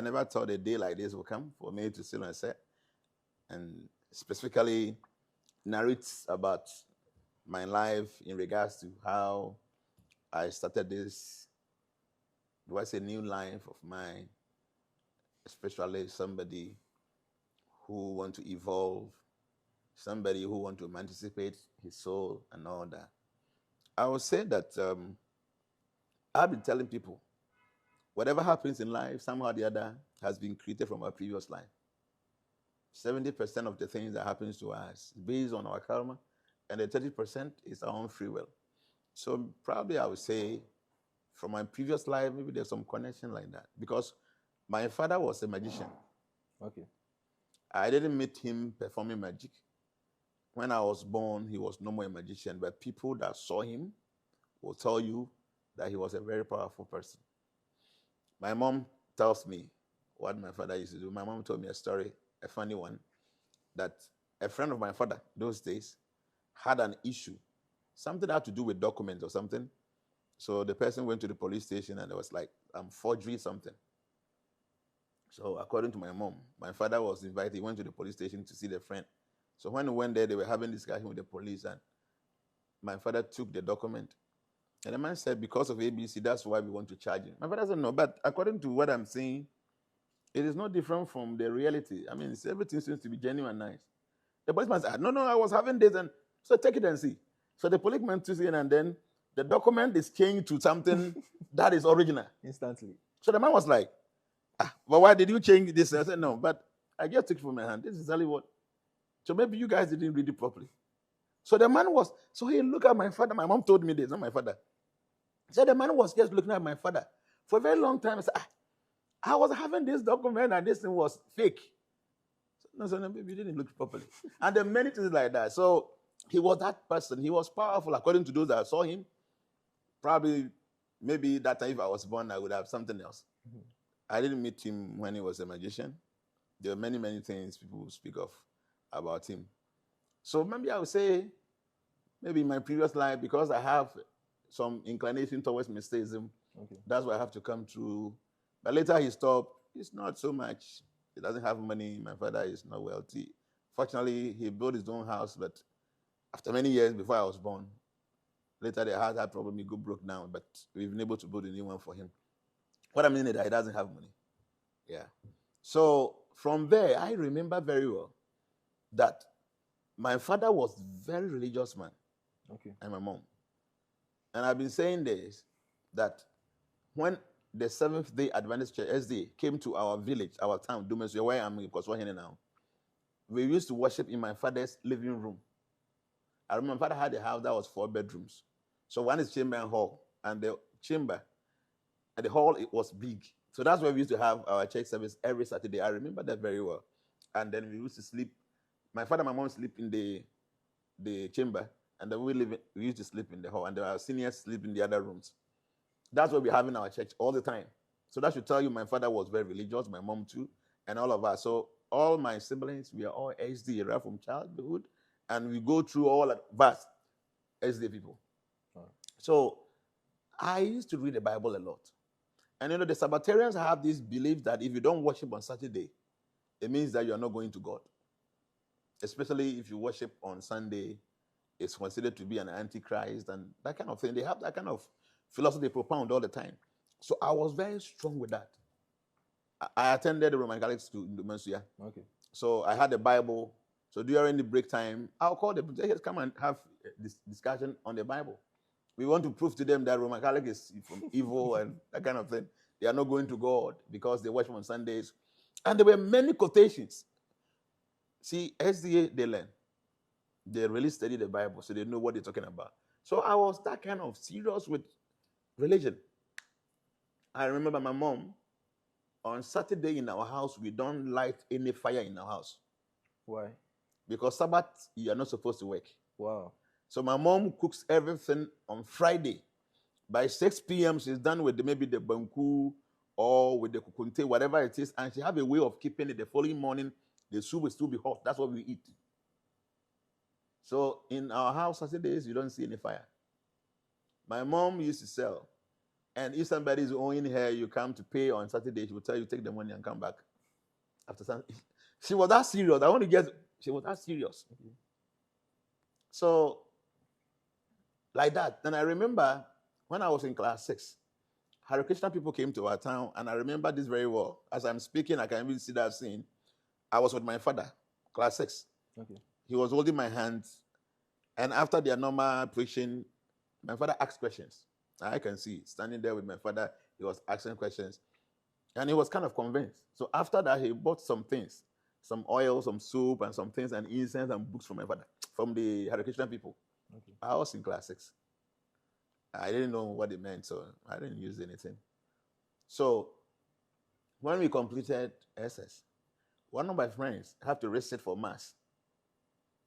never thought a day like this would come for me to sit on a set and specifically narrate about my life in regards to how I started this, do I say, new life of mine, especially somebody who want to evolve, somebody who want to emancipate his soul and all that. I would say that I've been telling people, whatever happens in life, somehow or the other, has been created from our previous life. 70% of the things that happens to us is based on our karma, and the 30% is our own free will. So probably I would say, from my previous life, maybe there's some connection like that. Because my father was a magician. Okay. I didn't meet him performing magic. When I was born, he was no more a magician, but people that saw him will tell you that he was a very powerful person. My mom tells me what my father used to do. My mom told me a story, a funny one, that a friend of my father those days had an issue, something had to do with documents or something. So the person went to the police station and it was like, forgery something. So according to my mom, my father was invited. He went to the police station to see the friend. So when he went there, they were having discussion with the police, and my father took the document. And the man said, because of ABC, that's why we want to charge him. My father said, no, but according to what I'm saying, it is not different from the reality. I mean, everything seems to be genuine and nice. The policeman said, no, I was having this, and so take it and see. So the policeman took it, and then the document is changed to something that is original. Instantly. So the man was like, but why did you change this? I said, no, but I just took it from my hand. This is exactly what. So maybe you guys didn't read it properly. So the man was, so he looked at my father. My mom told me this, not my father. So the man was just looking at my father for a very long time. I said, I was having this document and this thing was fake. So no, maybe you didn't look properly. And there are many things like that. So he was that person. He was powerful according to those that saw him. Probably, maybe that time if I was born, I would have something else. Mm-hmm. I didn't meet him when he was a magician. There are many, many things people speak of about him. So maybe I would say, maybe in my previous life, because I have some inclination towards mysticism, that's why I have to come through. But later he stopped. It's not so much. He doesn't have money. My father is not wealthy. Fortunately, he built his own house, but after many years before I was born, later the house had probably broke down, but we've been able to build a new one for him. What I mean is that he doesn't have money. Yeah. So from there, I remember very well that my father was a very religious man. Okay. And my mom. And I've been saying this, that when the Seventh-day Adventist Church, SDA, came to our village, our town, Dumesu, where I'm in Koswahine now, we used to worship in my father's living room. I remember my father had a house that was 4 bedrooms. So one is chamber and hall. And the chamber, and the hall, it was big. So that's where we used to have our church service every Saturday. I remember that very well. And then we used to sleep. My father and my mom sleep in the chamber, and then we used to sleep in the hall, and our seniors sleep in the other rooms. That's what we have in our church all the time. So that should tell you my father was very religious, my mom too, and all of us. So all my siblings, we are all SD right from childhood, and we go through all of us SD people. Right. So I used to read the Bible a lot. And the Sabbatarians have this belief that if you don't worship on Saturday, it means that you are not going to God. Especially if you worship on Sunday, it's considered to be an antichrist and that kind of thing. They have that kind of philosophy they propound all the time. So I was very strong with that. I attended the Roman Catholic school in Dumesu. Okay. So I had the Bible. So during the break time, I'll call them, just come and have this discussion on the Bible. We want to prove to them that Roman Catholic is from evil and that kind of thing. They are not going to God because they worship on Sundays. And there were many quotations. See, SDA, they learn. They really study the Bible, so they know what they're talking about. So I was that kind of serious with religion. I remember my mom, on Saturday in our house, we don't light any fire in our house. Why? Because Sabbath, you are not supposed to work. Wow. So my mom cooks everything on Friday. By 6 p.m., she's done with maybe the banku or with the kukunte, whatever it is, and she have a way of keeping it the following morning. The soup will still be hot. That's what we eat. So in our house, Saturdays, you don't see any fire. My mom used to sell And if somebody is owing her, you come to pay on Saturday, she will tell you, take the money and come back. After Sunday. She was that serious. I want to get, she was that serious. So, like that. Then I remember when I was in class 6, Hare Krishna people came to our town, and I remember this very well. As I'm speaking, I can even see that scene. I was with my father, class 6. Okay. He was holding my hand, and after their normal preaching, my father asked questions. I can see standing there with my father, he was asking questions, and he was kind of convinced. So after that, he bought some things, some oil, some soup, and some things, and incense and books from my father, from the Hare Krishna people. Okay. I was in class 6. I didn't know what it meant, so I didn't use anything. So when we completed SS, one of my friends had to recite for mass.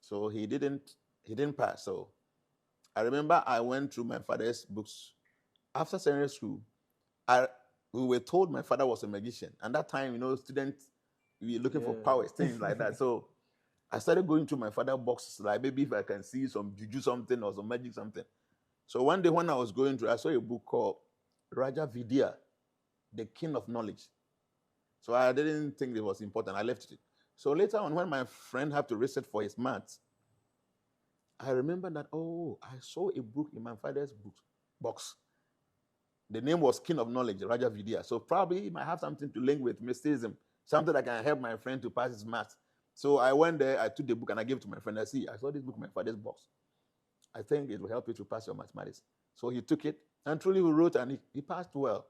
So he didn't pass. So I remember I went through my father's books. After secondary school, we were told my father was a magician. And that time, students, we were looking for powers, things like that. So I started going through my father's boxes, like maybe if I can see some juju something or some magic something. So one day when I was going through, I saw a book called Raja Vidya, The King of Knowledge. So I didn't think it was important. I left it. So later on, when my friend had to recite for his maths, I remember that, I saw a book in my father's box. The name was King of Knowledge, Raja Vidya. So probably it might have something to link with mysticism, something that can help my friend to pass his maths. So I went there, I took the book, and I gave it to my friend. I saw this book in my father's box. I think it will help you to pass your mathematics. So he took it, and truly he wrote, and he passed well.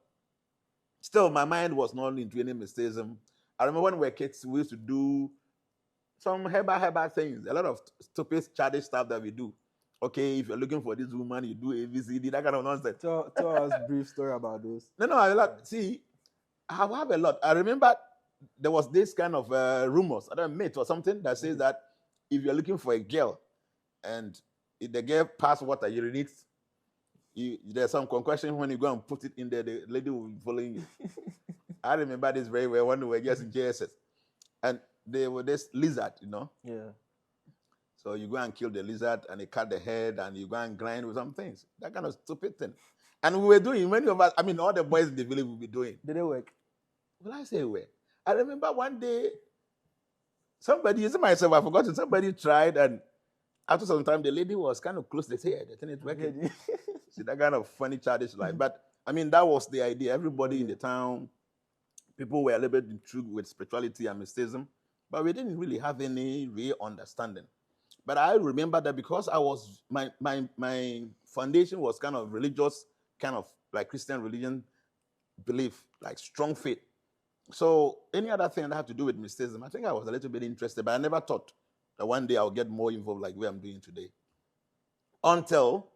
Still, my mind was not into any mysticism. I remember when we were kids, we used to do some heba things, a lot of stupid, childish stuff that we do. Okay, if you're looking for this woman, you do ABCD, that kind of nonsense. Tell us a brief story about those. No, a lot. See, I have a lot. I remember there was this kind of rumors, I don't know, myth or something that says that if you're looking for a girl and if the girl pass water, you need, there's some concussion when you go and put it in there, the lady will be following you. I remember this very well when we were just in JSS. And they were this lizard, Yeah. So you go and kill the lizard and they cut the head and you go and grind with some things. That kind of stupid thing. And we were doing, many of us, all the boys in the village will be doing. Did it work? Well, I say where? I remember one day, somebody, using myself, I forgot, somebody tried, and after some time, the lady was kind of close. They say, the thing is working. See, that kind of funny, childish life. But, that was the idea. Everybody in the town, people were a little bit intrigued with spirituality and mysticism, but we didn't really have any real understanding. But I remember that because I was, my foundation was kind of religious, kind of like Christian religion belief, like strong faith. So any other thing that had to do with mysticism, I think I was a little bit interested, but I never thought that one day I'll get more involved like where I'm doing today. Until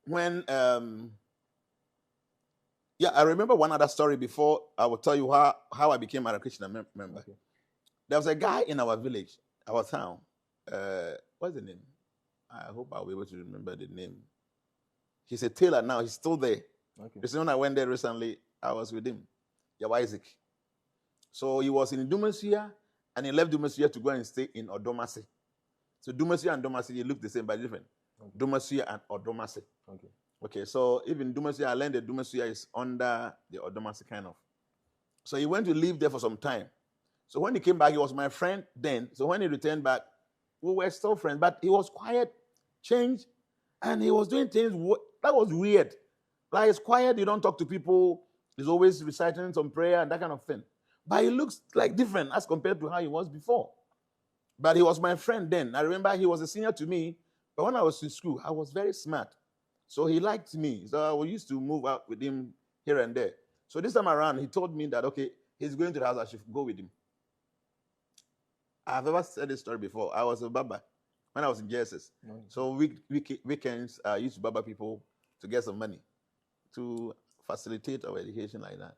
when, I remember one other story before I will tell you how I became a Krishna member. Okay. There was a guy in our village, our town. What's the name? I hope I'll be able to remember the name. He's a tailor now. He's still there. Okay. Because when I went there recently, I was with him. Isaac. So he was in Dumasia, and he left Dumasia to go and stay in Odomase. So Dumasia and Odomase, they look the same, but different. Okay. Dumasia and Odomase. Okay, so even Dumasia, I learned that Dumasia is under the Odomase kind of. So he went to live there for some time. So when he came back, he was my friend then. So when he returned back, we were still friends, but he was quiet, changed, and he was doing things that was weird. Like, he's quiet, you don't talk to people, he's always reciting some prayer and that kind of thing. But he looks like different as compared to how he was before. But he was my friend then. I remember he was a senior to me, but when I was in school, I was very smart. So he liked me. So I used to move out with him here and there. So this time around, he told me that, okay, he's going to the house, I should go with him. I've never said this story before. I was a Baba when I was in JSS. Okay. So weekends, I used to Baba people to get some money to facilitate our education like that.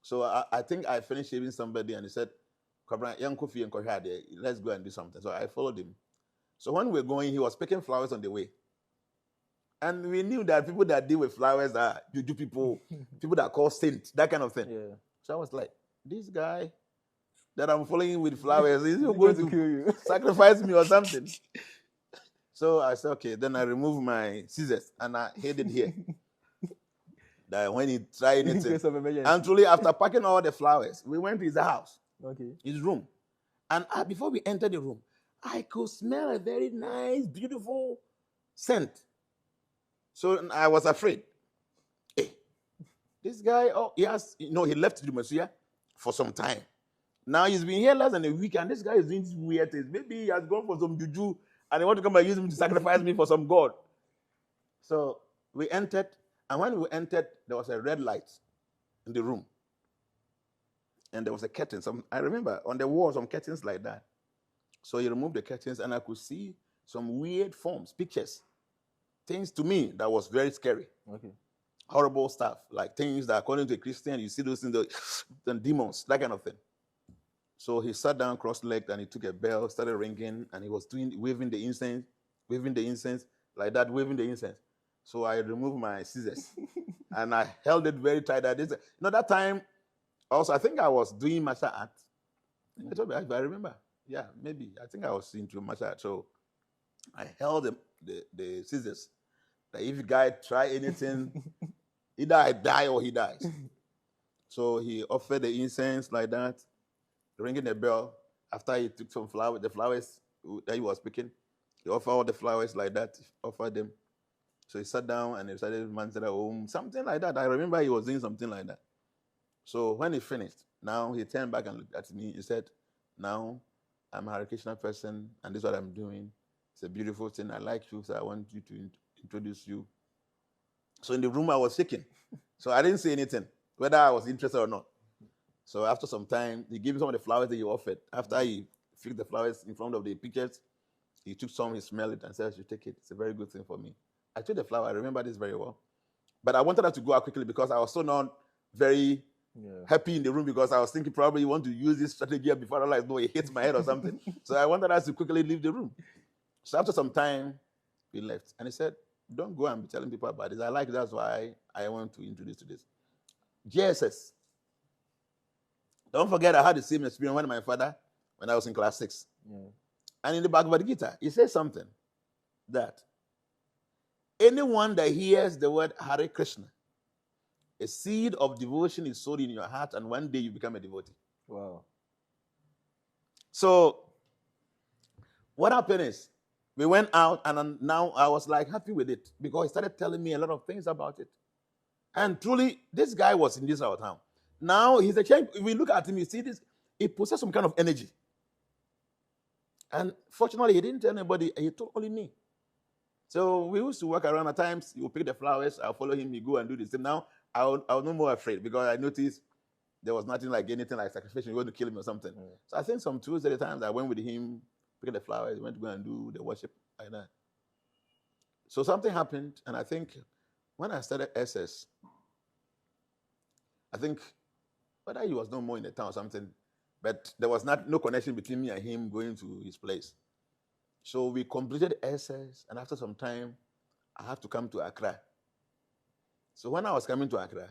So I think I finished shaving somebody and he said, let's go and do something. So I followed him. So when we were going, he was picking flowers on the way. And we knew that people that deal with flowers are juju people, people that call saints, that kind of thing. Yeah. So I was like, this guy that I'm following with flowers, is he going to kill you? Sacrifice me or something? So I said, okay. Then I removed my scissors and I hid it here. that when he tried In anything. case of emergency. And truly, after packing all the flowers, we went to his house, Okay. his room. And before we entered the room, I could smell a very nice, beautiful scent. So I was afraid. Hey, this guy, he left the Messiah for some time. Now he's been here less than a week, and this guy is doing these weird things. Maybe he has gone for some juju, and they want to come and use him to sacrifice me for some god. So we entered, and when we entered, there was a red light in the room. And there was a curtain. I remember on the wall, some curtains like that. So he removed the curtains, and I could see some weird forms, pictures, things to me that was very scary. Okay. Horrible stuff, like things that according to a Christian, you see those things, the demons, that kind of thing. So he sat down cross-legged, and he took a bell, started ringing, and he was waving the incense like that, waving the incense. So I removed my scissors, and I held it very tight. That time, also, I think I was doing martial art. I told me, if I remember. Yeah, maybe. I think I was into martial art. So I held the scissors. That if a guy try anything, either I die or he dies. So he offered the incense like that, ringing the bell. After he took some the flowers that he was picking, he offered all the flowers like that, offered them. So he sat down and he started mantra home, something like that. I remember he was doing something like that. So when he finished, now he turned back and looked at me. He said, now I'm a Hare Krishna person, and this is what I'm doing. It's a beautiful thing. I like you, so I want you to introduce you. So in the room, I was shaking. So I didn't say anything, whether I was interested or not. So after some time, he gave me some of the flowers that he offered. After he fixed the flowers in front of the pictures, he took some, he smelled it, and said, you take it. It's a very good thing for me. I took the flower. I remember this very well. But I wanted her to go out quickly because I was so not very happy in the room, because I was thinking probably you want to use this strategy before I realized, no, it hits my head or something. So I wanted us to quickly leave the room. So after some time, we left. And he said, don't go and be telling people about this. That's why I want to introduce to this. JSS. Don't forget, I had the same experience when I was in class 6. Yeah. And in the Bhagavad Gita, he says something that anyone that hears the word Hare Krishna, a seed of devotion is sowed in your heart, and one day you become a devotee. Wow. So what happened is, we went out, and now I was like happy with it, because he started telling me a lot of things about it. And truly, this guy was in this our town. Now he's a change. If we look at him, you see this, he possesses some kind of energy. And fortunately, he didn't tell anybody, he told only me. So we used to walk around. At times, he would pick the flowers, I'll follow him, he go and do the same. Now, I was no more afraid, because I noticed there was anything like sacrifice, you want to kill him or something. Yeah. So I think some Tuesday the times I went with him, pick the flowers, went to go and do the worship like that. So something happened, and I think when I started SS, I think whether he was no more in the town or something, but there was no connection between me and him going to his place. So we completed SS, and after some time, I had to come to Accra. So when I was coming to Accra,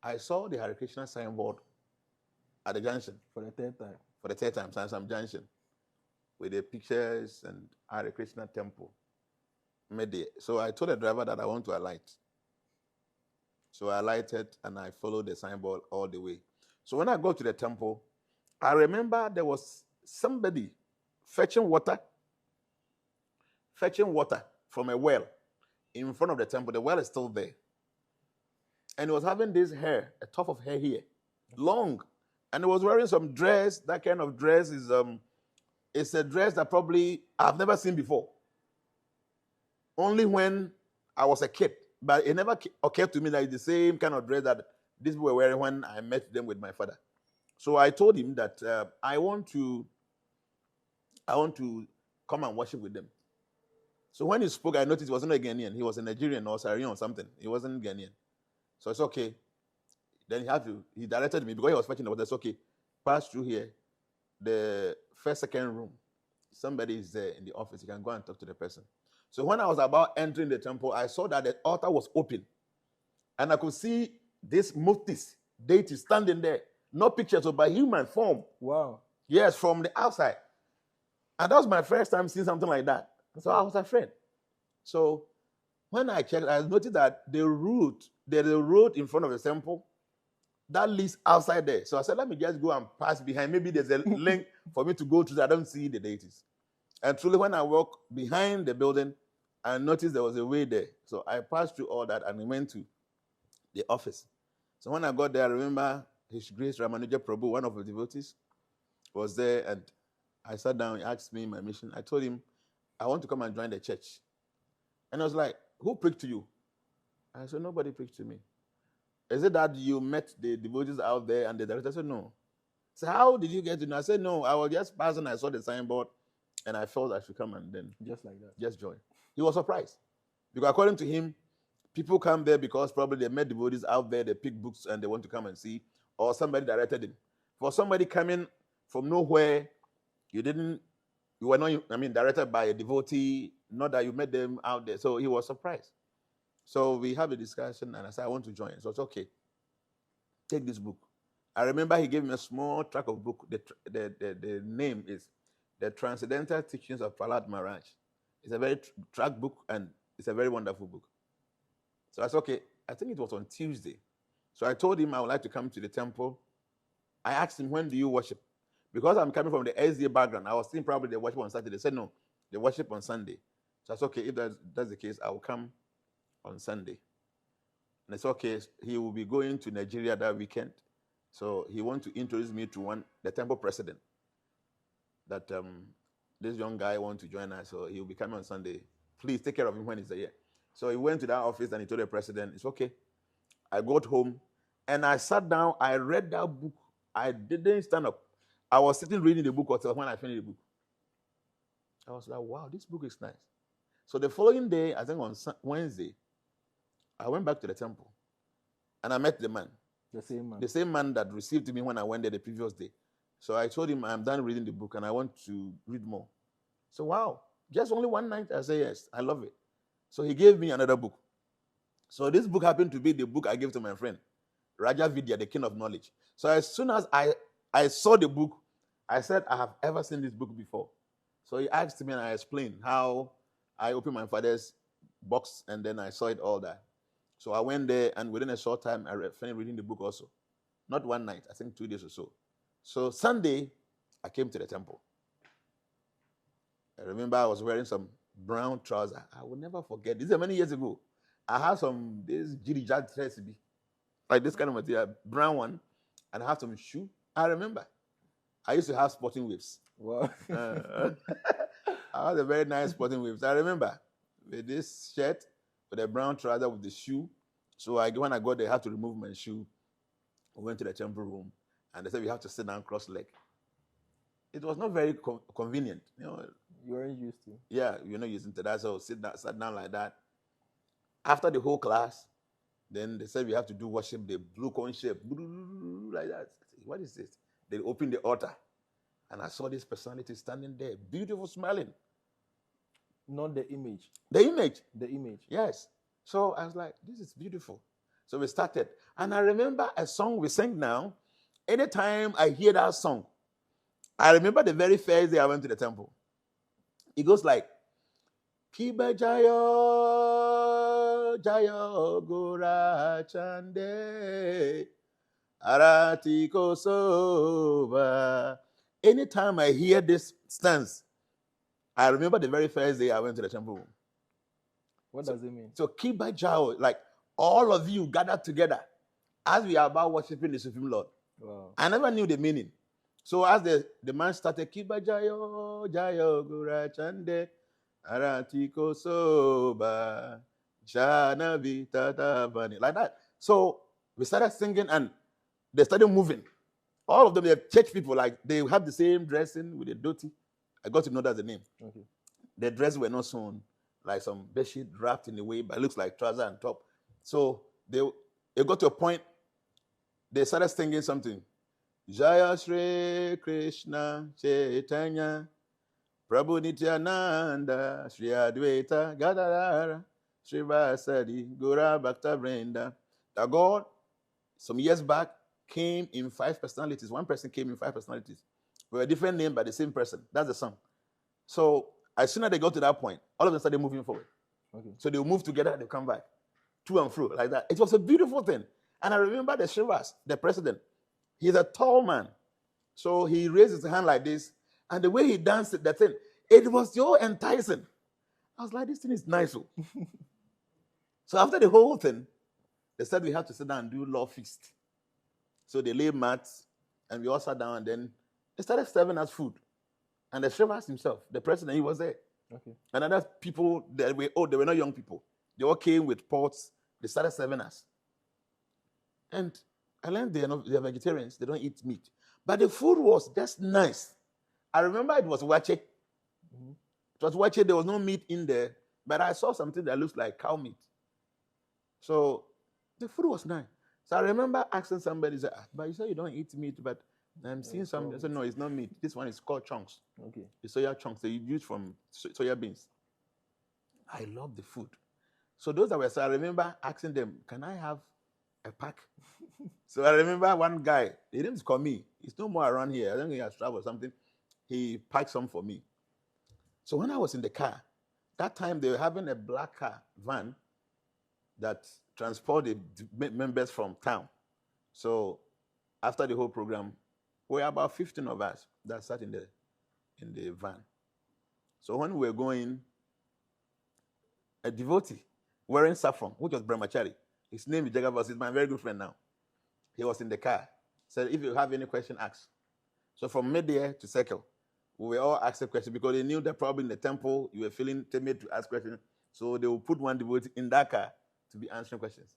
I saw the Hare Krishna signboard at the junction. For the third time. For the third time, Sansam Junction, with the pictures and Hare Krishna temple. So I told the driver that I want to alight. So I alighted, and I followed the signboard all the way. So when I got to the temple, I remember there was somebody fetching water from a well in front of the temple. The well is still there. And he was having this hair, a tuft of hair here, long. And he was wearing some dress. That kind of dress is it's a dress that probably I've never seen before. Only when I was a kid. But it never occurred to me that it's the same kind of dress that these people were wearing when I met them with my father. So I told him that I want to come and worship with them. So when he spoke, I noticed he wasn't a Ghanaian. He was a Nigerian or Syrian or something. He wasn't Ghanaian. So it's okay. Then he directed me, because he was fetching the water. It's okay. Pass through here. The second room. Somebody is there in the office. You can go and talk to the person. So when I was about entering the temple, I saw that the altar was open. And I could see this Muftis deity standing there. No pictures, but human form. Wow. Yes, from the outside. And that was my first time seeing something like that. So I was afraid. So when I checked, I noticed that there's a road in front of the temple that leads outside there. So I said, let me just go and pass behind. Maybe there's a link for me to go to that I don't see the deities. And truly, when I walk behind the building, I noticed there was a way there. So I passed through all that and went to the office. So when I got there, I remember His Grace Ramanuja Prabhu, one of the devotees, was there, and I sat down. He asked me my mission. I told him, I want to come and join the church. And I was like, who preached to you? I said, nobody preached to me. Is it that you met the devotees out there? And the director said, no. So how did you get to know? I said, no, I was just passing. I saw the signboard, and I felt I should come and then Just like that. just join. He was surprised. Because according to him, people come there because probably they met devotees out there, they pick books and they want to come and see, or somebody directed him. For somebody coming from nowhere, you were not, directed by a devotee, not that you met them out there. So he was surprised. So we have a discussion, and I said, I want to join. So it's okay. Take this book. I remember he gave me a small tract of book. The name is The Transcendental Teachings of Prahlad Maharaj. It's a very tract book, and it's a very wonderful book. So I said, okay, I think it was on Tuesday. So I told him I would like to come to the temple. I asked him, when do you worship? Because I'm coming from the SDA background, I was thinking probably they worship on Saturday. They said, no, they worship on Sunday. So I said, okay, if that's the case, I will come on Sunday. And it's okay, he will be going to Nigeria that weekend. So he wants to introduce me to the temple president. That this young guy wants to join us, so he will be coming on Sunday. Please take care of him when he's here. So he went to that office and he told the president, it's okay. I got home and I sat down, I read that book. I didn't stand up. I was sitting reading the book until when I finished the book. I was like, wow, this book is nice. So the following day, I think on Wednesday, I went back to the temple and I met the man. The same man. The same man that received me when I went there the previous day. So I told him, I'm done reading the book and I want to read more. So, wow, just only one night? I said, yes, I love it. So he gave me another book. So this book happened to be the book I gave to my friend, Raja Vidya, the King of Knowledge. So as soon as I saw the book, I said, I have ever seen this book before. So he asked me and I explained how I opened my father's box and then I saw it all that. So I went there and within a short time, I finished reading the book also. Not one night, I think 2 days or so. So Sunday, I came to the temple. I remember I was wearing some brown trousers. I will never forget. This is many years ago. I had this Jirijat dress, like this kind of material, brown one, and I have some shoe. I remember. I used to have sporting waves. Wow. I had a very nice sporting waves. I remember with this shirt, with a brown trouser, with the shoe. So when I got there, I had to remove my shoe. We went to the temple room, and they said we have to sit down cross-legged. It was not very convenient, You weren't used to. Yeah, you're not using to that, so sat down like that. After the whole class, then they said we have to do worship, the blue cone shape, like that. What is this? They opened the altar, and I saw this personality standing there, beautiful, smiling. Not the image. The image. The image. Yes. So I was like, this is beautiful. So we started. And I remember a song we sang now. Anytime I hear that song, I remember the very first day I went to the temple. It goes like, Kiba Jayo, Jayo Gora Chande, Arati Kosoba. Anytime I hear this stance, I remember the very first day I went to the temple room. What does it mean? So Kiba Jayo, like all of you gathered together as we are about worshiping the Supreme Lord. Wow. I never knew the meaning. So as the man started, Kiba Jayo, Jayo Gora Chande, Aratiko Soba, Jana Vitata Bani, like that. So we started singing and they started moving. All of them, they're church people, like they have the same dressing with a dhoti. I got to know that's the name. Okay. The dress were not sewn, like some bedsheet wrapped in a way, but it looks like trouser and top. So it got to a point, they started singing something. Jaya Shri Krishna Chaitanya Prabhu Nityananda Shri Advaita Gadadara Shri Vasadi Gura Bhakta Vrinda. The God, some years back, came in 5 personalities. One person came in 5 personalities. With a different name, but the same person. That's the song. So as soon as they got to that point, all of them started moving forward. Okay. So they'll move together, they'll come back. To and fro, like that. It was a beautiful thing. And I remember the Shivas, the president, he's a tall man. So he raised his hand like this, and the way he danced the thing, it was so enticing. I was like, this thing is nice. So after the whole thing, they said we have to sit down and do law feast. So they laid mats, and we all sat down, and then they started serving us food. And the Shivas himself, the president, he was there. Okay. And other people, they were not young people. They all came with pots. They started serving us. And I learned they're vegetarians. They don't eat meat. But the food was just nice. I remember it was wache. Mm-hmm. It was wache. There was no meat in there. But I saw something that looks like cow meat. So the food was nice. So I remember asking somebody, but you say you don't eat meat, but I'm seeing something. I said, no, it's not meat. This one is called chunks. Okay. The soya chunks that you use from soya beans. I love the food. So those that were, so I remember asking them, can I have a pack? So I remember one guy, he didn't call me. He's no more around here. I don't think he has traveled or something. He packed some for me. So when I was in the car, that time they were having a black car van that transported members from town. So after the whole program, we were about 15 of us that sat in the van. So when we were going, a devotee wearing saffron, which was Brahmachari, his name is Jagavas, he's my very good friend now. He was in the car. Said, if you have any question, ask. So from mid-air to circle, we were all asking questions because they knew that probably in the temple you were feeling timid to ask questions. So they would put one devotee in that car to be answering questions.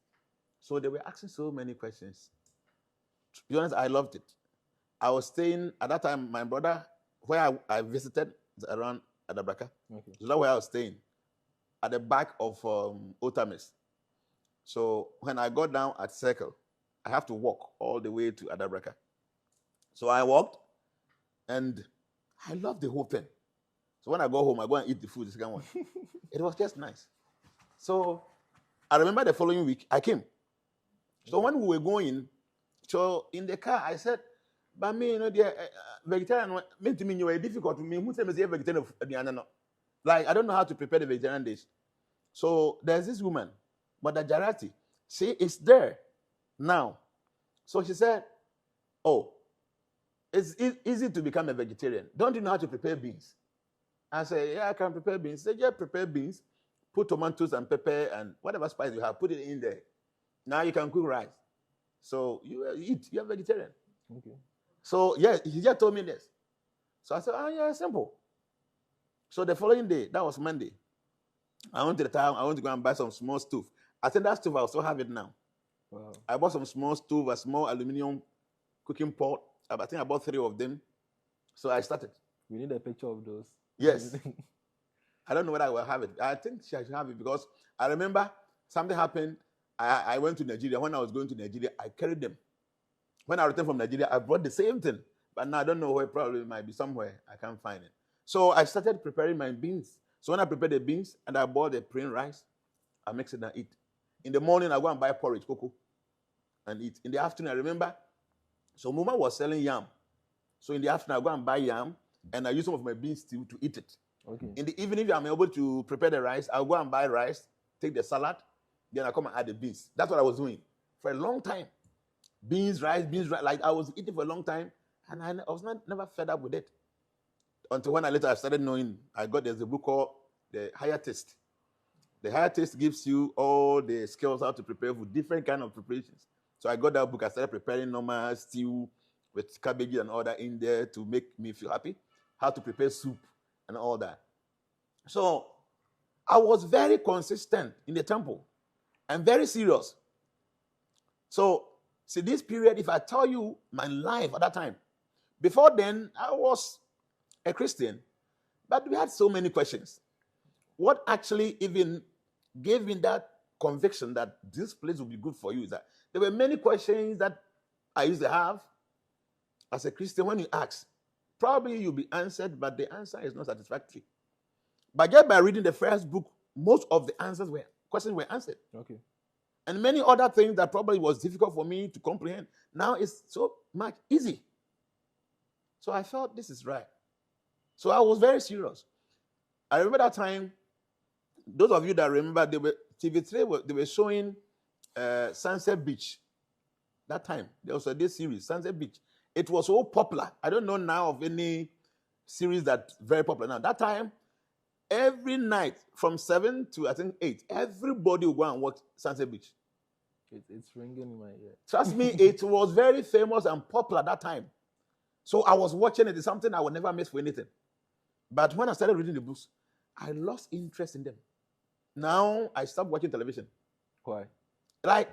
So they were asking so many questions. To be honest, I loved it. I was staying, at that time, my brother, where I visited, around Adabraka. Okay. So that's where I was staying, at the back of Otamis. So when I got down at Circle, I have to walk all the way to Adabraka. So I walked, and I loved the whole thing. So when I go home, I go and eat the food, the second one. It was just nice. So I remember the following week, I came. So when we were going, so in the car, I said, but me, you know, the vegetarian, meant to me, you were difficult to me. Who said a vegetarian? Like, I don't know how to prepare the vegetarian dish. So there's this woman, Mother Jarati. See, it's there now. So she said, oh, it's easy to become a vegetarian. Don't you know how to prepare beans? I said, yeah, I can prepare beans. She said, yeah, prepare beans, put tomatoes and pepper and whatever spice you have, put it in there. Now you can cook rice. So you eat, you're vegetarian. Okay. So yeah, he just told me this. So I said, oh yeah, simple. So the following day, that was Monday, I went to the town, I went to go and buy some small stove. I think that stove, I still have it now. Wow. I bought some small stove, a small aluminum cooking pot. I think I bought 3 of them. So I started. We need a picture of those. Yes. I don't know whether I will have it. I think I should have it because I remember something happened. I went to Nigeria. When I was going to Nigeria, I carried them. When I returned from Nigeria, I brought the same thing. But now I don't know where, probably it might be somewhere. I can't find it. So I started preparing my beans. So when I prepared the beans and I bought the plain rice, I mix it and eat. In the morning, I go and buy porridge, cocoa, and eat. In the afternoon, I remember, so Muma was selling yam. So in the afternoon, I go and buy yam, and I use some of my beans to eat it. Okay. In the evening, if I'm able to prepare the rice, I'll go and buy rice, take the salad, then I come and add the beans. That's what I was doing for a long time. Beans, rice, like I was eating for a long time, and I was never fed up with it. Until when I started knowing, there's a book called The Higher Taste. The Higher Taste gives you all the skills how to prepare for different kind of preparations. So I got that book, I started preparing normal stew with cabbage and all that in there to make me feel happy, how to prepare soup and all that. So I was very consistent in the temple and very serious. So, see, this period, if I tell you my life at that time, before then, I was a Christian, but we had so many questions. What actually even gave me that conviction that this place will be good for you is that there were many questions that I used to have as a Christian. When you ask, probably you'll be answered, but the answer is not satisfactory. But just by reading the first book, most of the questions were answered. Okay. And many other things that probably was difficult for me to comprehend, now it's so much easy. So I felt this is right. So I was very serious. I remember that time, those of you that remember, they were showing Sunset Beach. That time, there was this series, Sunset Beach. It was so popular. I don't know now of any series that's very popular now. That time, every night from 7 to I think 8, everybody would go and watch Sunset Beach. It's ringing in my ear. Trust me, it was very famous and popular that time. So I was watching it. It's something I would never miss for anything. But when I started reading the books, I lost interest in them. Now I stopped watching television. Why? Like,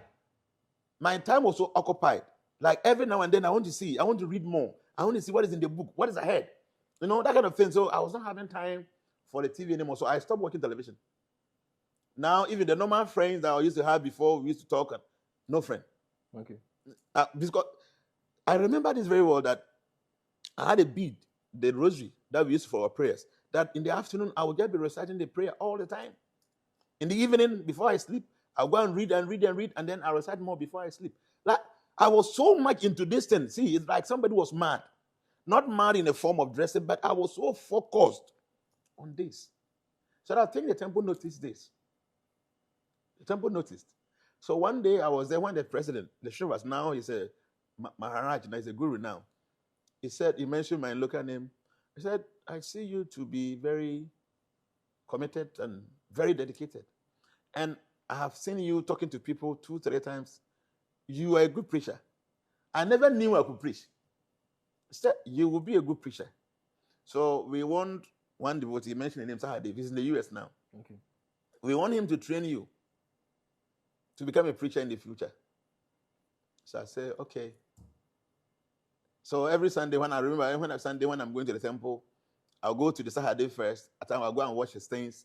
my time was so occupied. Like, every now and then I want to read more. I want to see what is in the book, what is ahead. You know, that kind of thing. So I was not having time for the TV anymore. So I stopped watching television. Now, even the normal friends that I used to have before, we used to talk, no friend. Okay. Because I remember this very well, that I had a bead, the Rosary that we used for our prayers, that in the afternoon I would just be reciting the prayer all the time. In the evening, before I sleep, I'll go and read, and then I recite more before I sleep. Like, I was so much into this thing. See, it's like somebody was mad. Not mad in a form of dressing, but I was so focused on this. So I think the temple noticed this. The temple noticed. So one day I was there when the president, the Shivas, now he's a Maharaj, now he's a guru now. He mentioned my local name. He said, I see you to be very committed and very dedicated. And I have seen you talking to people 2-3 times. You are a good preacher. I never knew I could preach. He said, you will be a good preacher. So we want one devotee, he mentioned the name Sahadeh. He's in the US now. Okay. We want him to train you to become a preacher in the future. So I said, okay. So every Sunday when I'm going to the temple, I'll go to the Sahadeh first. At time I'll go and wash his things.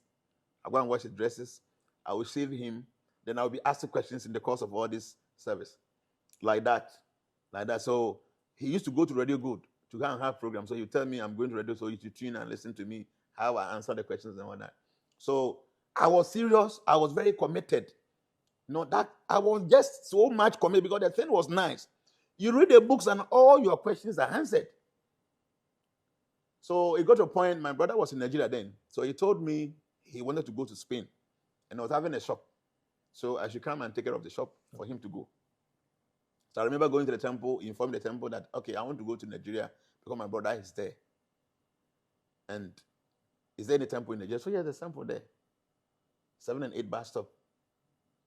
I'll go and wash his dresses. I will shave him. Then I'll be asking questions in the course of all this service. Like that. So he used to go to Radio Good to go and have programs. So he would tell me I'm going to radio, so you should tune and listen to me, how I answer the questions and all that. So I was serious. I was very committed. That I was just so much committed because the thing was nice. You read the books and all your questions are answered. So it got to a point, my brother was in Nigeria then. So he told me he wanted to go to Spain. And I was having a shop. So I should come and take care of the shop for him to go. So I remember going to the temple, informed the temple that, okay, I want to go to Nigeria because my brother is there. And is there any temple in Nigeria? So yeah, there's a temple there. 7 and 8 bus stop,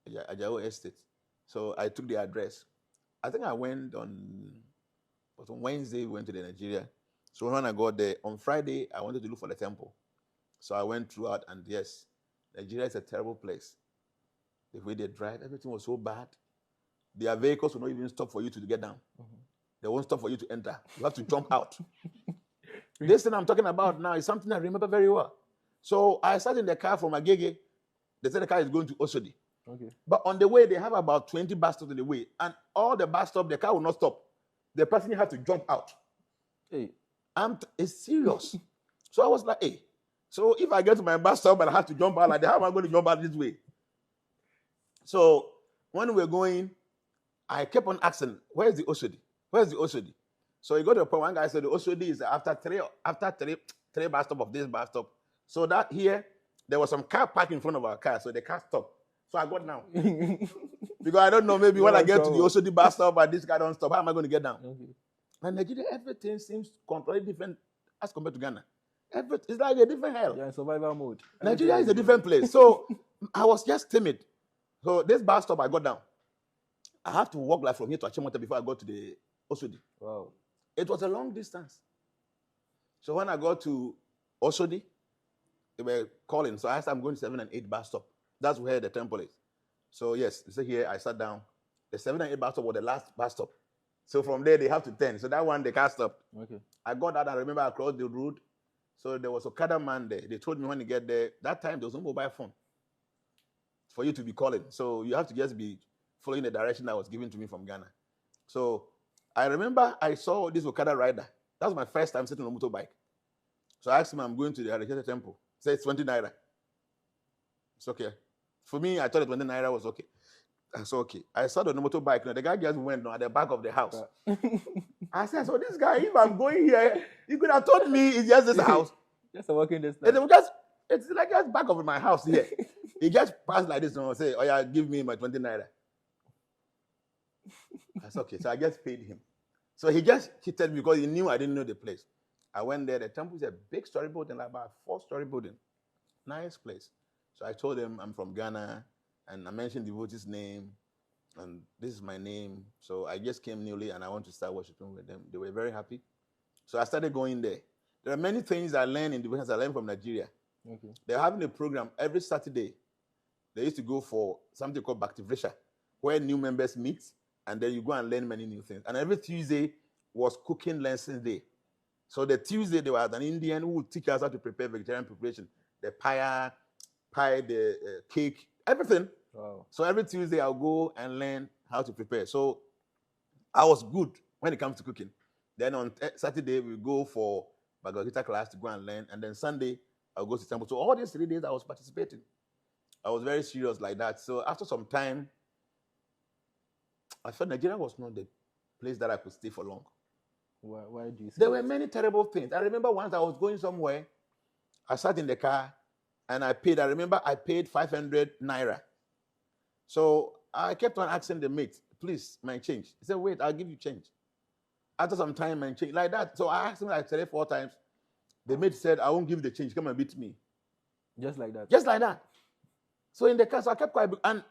Ajao Estate. So I took the address. I think I went on Wednesday, we went to the Nigeria. So when I got there, on Friday, I wanted to look for the temple. So I went throughout, and yes, Nigeria is a terrible place. The way they drive, everything was so bad. Their vehicles will not even stop for you to get down. Mm-hmm. They won't stop for you to enter. You have to jump out. This thing I'm talking about now is something I remember very well. So I sat in the car from Agege. They said the car is going to Osodi. Okay. But on the way, they have about 20 bus stops on the way. And all the bus stops, the car will not stop. The person has to jump out. Hey. It's serious. So I was like, hey. So if I get to my bus stop and I have to jump out like that, how am I going to jump out this way? So when we were going, I kept on asking, where's the Osodi? Where's the Osodi? So he got to a point, one guy said the Osodi is after three bus stop of this bus stop. So that here, there was some car parked in front of our car, so the car stopped. So I got down. Because I don't know, maybe when I get to the Osodi bus stop and this car don't stop, how am I going to get down? Okay. And Nigeria, everything seems completely different as compared to Ghana. It's like a different hell. Yeah, in survival mode. Nigeria is a different place. So I was just timid. So this bus stop, I got down. I have to walk like from here to Achimota before I got to the Osodi. Wow. It was a long distance. So when I got to Osodi, they were calling. So I said, I'm going to 7 and 8 bus stop. That's where the temple is. So yes, so here I sat down. The 7 and 8 bus stop was the last bus stop. So from there, they have to 10. So that one, the car stopped. Okay. I got that. I remember I crossed the road. So there was a Okada man there. They told me when you get there, that time there was no mobile phone for you to be calling. So you have to just be following the direction that was given to me from Ghana. So I remember I saw this Okada rider. That was my first time sitting on a motorbike. So I asked him, I'm going to the Hare temple. He said, it's 20 naira. It's okay. For me, I thought 20 naira was okay. I said, okay. I saw the motorbike. The guy just went at the back of the house. I said, so this guy, if I'm going here, he could have told me it's just this house. Just a walking distance. It's like just back of my house here. He just passed like this and say, "Oh yeah, give me my 20 naira." That's okay. So I just paid him. So he just cheated me because he knew I didn't know the place. I went there. The temple is a big story building, like about a 4-story building. Nice place. So I told him I'm from Ghana, and I mentioned the devotee's name, and this is my name. So I just came newly, and I want to start worshiping with them. They were very happy. So I started going there. There are many things I learned in devotions I learned from Nigeria. Okay. They're having a program every Saturday. They used to go for something called Bhaktivrisha, where new members meet, and then you go and learn many new things. And every Tuesday was cooking lesson day. So the Tuesday, there was an Indian who would teach us how to prepare vegetarian preparation. The pie, the cake, everything. Wow. So every Tuesday, I'll go and learn how to prepare. So I was good when it comes to cooking. Then on Saturday, we go for Bhagavad Gita class to go and learn. And then Sunday, I'll go to temple. So all these 3 days, I was participating. I was very serious like that. So after some time, I felt Nigeria was not the place that I could stay for long. Why do you say There were many terrible things. I remember once I was going somewhere, I sat in the car and I paid. I remember I paid 500 naira. So I kept on asking the mate, please, my change. He said, wait, I'll give you change. After some time, my change, like that. So I asked him like 3-4 times. The mate said, I won't give you the change. Come and beat me. Just like that? Just like that. So in the car, so I kept quiet. And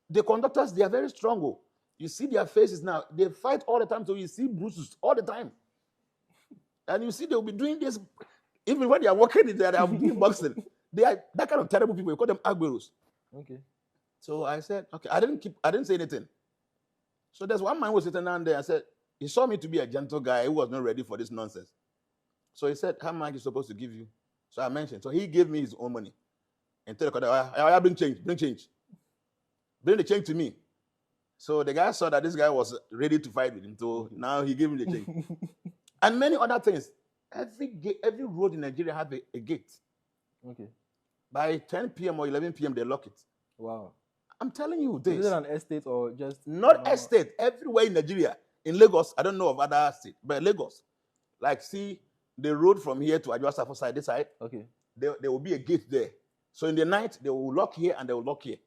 the conductors, they are very strong. You see their faces now. They fight all the time. So you see bruises all the time. And you see they'll be doing this. Even when they are walking in there, they are doing boxing. They are that kind of terrible people. You call them agberos. Okay. So I said, okay, I didn't say anything. So there's one man who was sitting down there. I said, he saw me to be a gentle guy who was not ready for this nonsense. So he said, how much is supposed to give you? So I mentioned. So he gave me his own money. And tell the conductor, I bring change. Bring the change to me. So the guy saw that this guy was ready to fight with him. So now he gave him the change. And many other things. Every road in Nigeria has a gate. Okay. By 10 p.m. or 11 p.m., they lock it. Wow. I'm telling you this. Is it an estate or just... Not estate. Everywhere in Nigeria. In Lagos, I don't know of other states, but Lagos. Like, see, the road from here to Ayebiafo side, this side, okay, there will be a gate there. So in the night, they will lock here and they will lock here.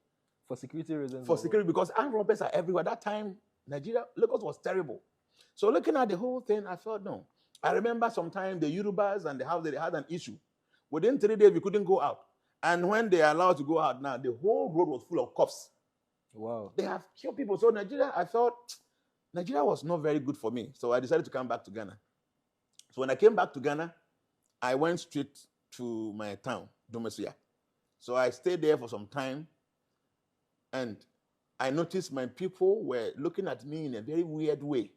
For security reasons? For security, because armed robbers are everywhere. That time, Lagos was terrible. So looking at the whole thing, I felt, no. I remember sometime the Yorubas and the house, they had an issue. Within 3 days, we couldn't go out. And when they are allowed to go out now, the whole road was full of cops. Wow. They have killed people. So Nigeria, I felt, Nigeria was not very good for me. So I decided to come back to Ghana. So when I came back to Ghana, I went straight to my town, Domesia. So I stayed there for some time. And I noticed my people were looking at me in a very weird way.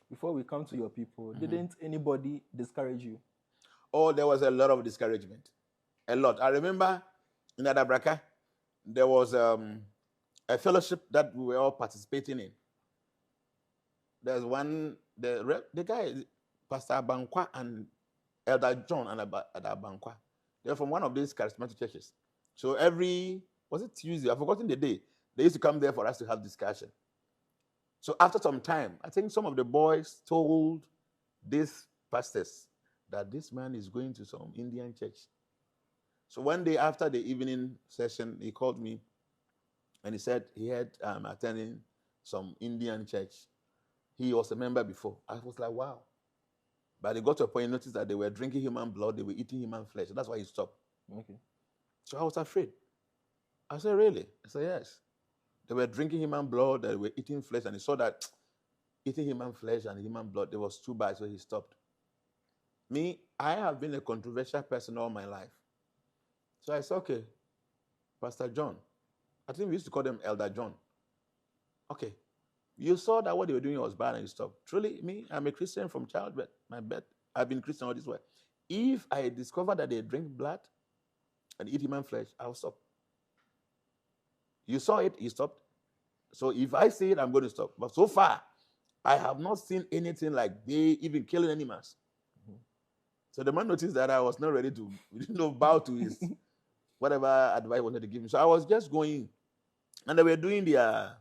Before we come to your people, didn't anybody discourage you? Oh, there was a lot of discouragement. A lot. I remember in Adabraka, there was a fellowship that we were all participating in. There's one, the guy, Pastor Abankwa and Elder John and Abankwa. They're from one of these charismatic churches. So was it Tuesday? I've forgotten the day. They used to come there for us to have discussion. So after some time, I think some of the boys told these pastors that this man is going to some Indian church. So one day after the evening session, he called me and he said he had attending some Indian church. He was a member before. I was like, wow. But they got to a point, noticed that they were drinking human blood, they were eating human flesh. That's why he stopped. Okay. So I was afraid. I said, really? I said, yes. They were drinking human blood, they were eating flesh, and he saw that eating human flesh and human blood, it was too bad, so he stopped. Me, I have been a controversial person all my life. So I said, okay, Pastor John, I think we used to call them Elder John. Okay, you saw that what they were doing was bad and you stopped. Truly, me, I'm a Christian from childhood. I've been Christian all this way. If I discover that they drink blood and eat human flesh, I'll stop. You saw it, you stopped. So if I see it, I'm going to stop. But so far, I have not seen anything like they even killing animals. Mm-hmm. So the man noticed that I was not ready to bow to his whatever advice he wanted to give me. So I was just going, and they were doing their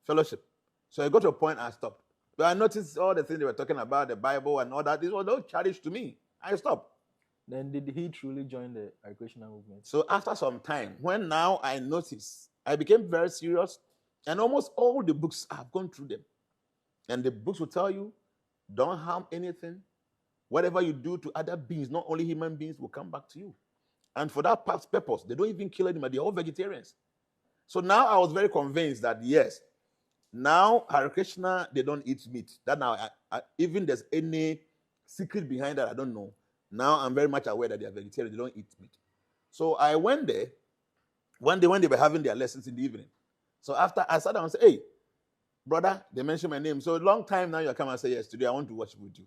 fellowship. So I got to a point I stopped. But I noticed all the things they were talking about, the Bible and all that. This was no challenge to me. I stopped. Then did he truly join the Hare Krishna movement? So after some time, when now I noticed, I became very serious, and almost all the books, I've gone through them. And the books will tell you, don't harm anything. Whatever you do to other beings, not only human beings, will come back to you. And for that purpose, they don't even kill anybody. They're all vegetarians. So now I was very convinced that, yes, now Hare Krishna, they don't eat meat. That now, even there's any secret behind that, I don't know. Now I'm very much aware that they are vegetarian. They don't eat meat. So I went there one day when they were having their lessons in the evening. So after I sat down and said, hey, brother, they mentioned my name. So a long time now you come and say, yes, today I want to worship with you.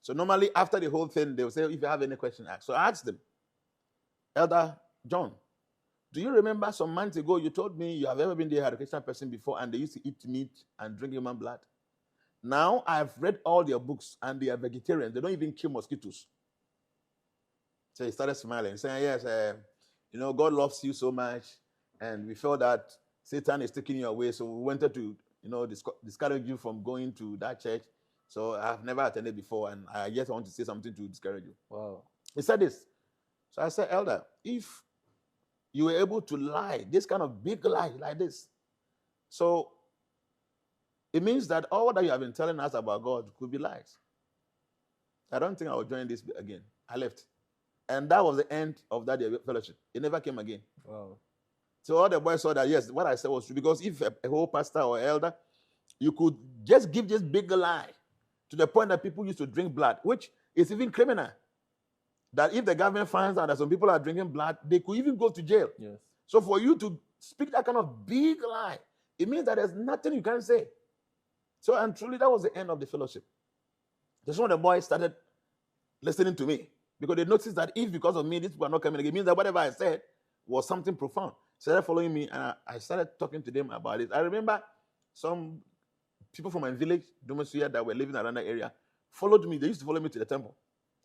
So normally after the whole thing, they will say, if you have any question, ask. So I asked them, Elder John, do you remember some months ago you told me you have ever been the Hare Krishna person before and they used to eat meat and drink human blood? Now I've read all their books and they are vegetarians. They don't even kill mosquitoes. So he started smiling, saying, yes, God loves you so much. And we felt that Satan is taking you away. So we wanted to, discourage you from going to that church. So I've never attended before. And I just want to say something to discourage you. Wow. He said this. So I said, Elder, if you were able to lie, this kind of big lie like this, so it means that all that you have been telling us about God could be lies. I don't think I will join this again. I left. And that was the end of that fellowship. It never came again. Wow. So all the boys saw that, yes, what I said was true. Because if a whole pastor or elder, you could just give this big lie to the point that people used to drink blood, which is even criminal. That if the government finds out that some people are drinking blood, they could even go to jail. Yes. So for you to speak that kind of big lie, it means that there's nothing you can say. So, and truly, that was the end of the fellowship. That's when the boys started listening to me. Because they noticed that if because of me, these people are not coming again, it means that whatever I said was something profound. So they started following me, and I started talking to them about it. I remember some people from my village, Dumasuya, that were living around that area, followed me. They used to follow me to the temple.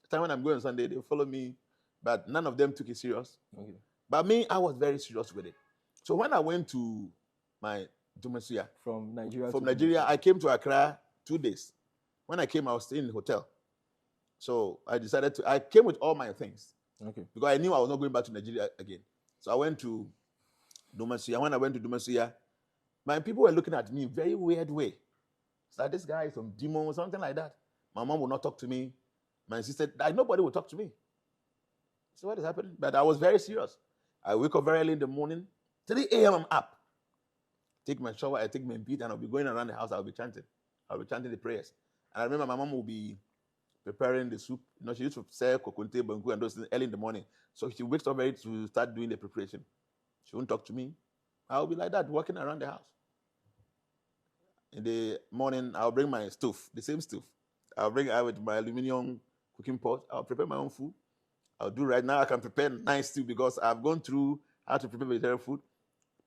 The time when I'm going on Sunday, they follow me, but none of them took it serious. Okay. But me, I was very serious with it. So when I went to my Dumasuya, from Nigeria, I came to Accra 2 days. When I came, I was staying in the hotel. So I decided I came with all my things. Okay. Because I knew I was not going back to Nigeria again. So I went to Dumasuya. When I went to Dumasuya, my people were looking at me in a very weird way. It's like, this guy is some demon or something like that. My mom would not talk to me. My sister, nobody would talk to me. So what is happening? But I was very serious. I wake up very early in the morning. 3 a.m. I'm up. Take my shower, I take my beat, and I'll be going around the house. I'll be chanting the prayers. And I remember my mom will be preparing the soup. She used to sell kokunte, banku, and those things early in the morning. So she wakes up early to start doing the preparation. She won't talk to me. I'll be like that, walking around the house. In the morning, I'll bring my stove, the same stove. I'll bring out with my aluminum cooking pot. I'll prepare my own food. I'll do right now. I can prepare nice stew because I've gone through how to prepare vegetarian food,